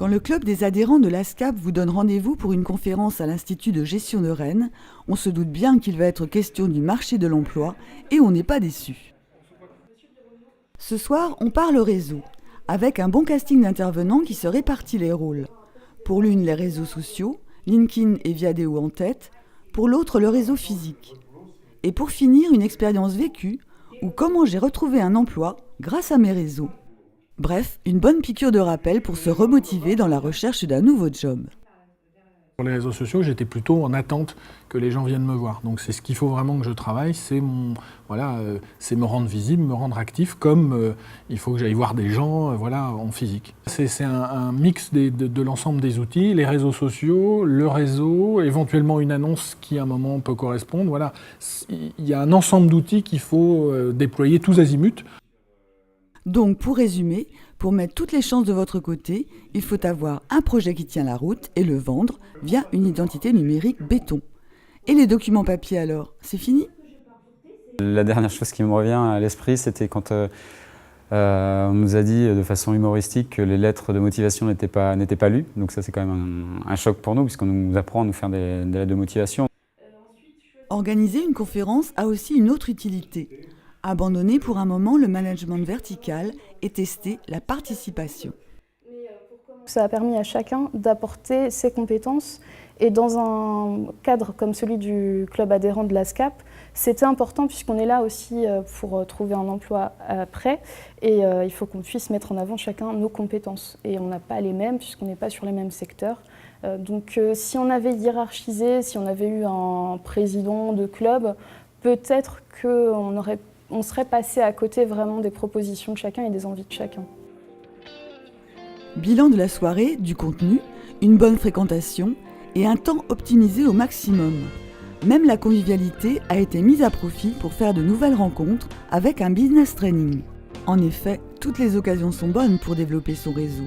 Quand le club des adhérents de l'ASCAP vous donne rendez-vous pour une conférence à l'Institut de gestion de Rennes, on se doute bien qu'il va être question du marché de l'emploi et on n'est pas déçu. Ce soir, on parle réseau, avec un bon casting d'intervenants qui se répartit les rôles. Pour l'une, les réseaux sociaux, LinkedIn et Viadeo en tête, pour l'autre, le réseau physique. Et pour finir, une expérience vécue, ou comment j'ai retrouvé un emploi grâce à mes réseaux. Bref, une bonne piqûre de rappel pour se remotiver dans la recherche d'un nouveau job. Sur les réseaux sociaux, j'étais plutôt en attente que les gens viennent me voir. Donc c'est ce qu'il faut vraiment que je travaille, c'est c'est me rendre visible, me rendre actif, comme il faut que j'aille voir des gens en physique. C'est un mix de l'ensemble des outils, les réseaux sociaux, le réseau, éventuellement une annonce qui à un moment peut correspondre. Voilà. Il y a un ensemble d'outils qu'il faut déployer tous azimuts. Donc, pour résumer, pour mettre toutes les chances de votre côté, il faut avoir un projet qui tient la route et le vendre via une identité numérique béton. Et les documents papier alors, c'est fini ? La dernière chose qui me revient à l'esprit, c'était quand on nous a dit de façon humoristique que les lettres de motivation n'étaient pas lues. Donc ça, c'est quand même un choc pour nous, puisqu'on nous apprend à nous faire des lettres de motivation. Organiser une conférence a aussi une autre utilité. Abandonner pour un moment le management vertical et tester la participation. Ça a permis à chacun d'apporter ses compétences et dans un cadre comme celui du club adhérent de l'ASCAP, c'était important puisqu'on est là aussi pour trouver un emploi après et il faut qu'on puisse mettre en avant chacun nos compétences. Et on n'a pas les mêmes puisqu'on n'est pas sur les mêmes secteurs. Donc si on avait hiérarchisé, si on avait eu un président de club, peut-être qu'on serait passé à côté vraiment des propositions de chacun et des envies de chacun. Bilan de la soirée, du contenu, une bonne fréquentation et un temps optimisé au maximum. Même la convivialité a été mise à profit pour faire de nouvelles rencontres avec un business training. En effet, toutes les occasions sont bonnes pour développer son réseau.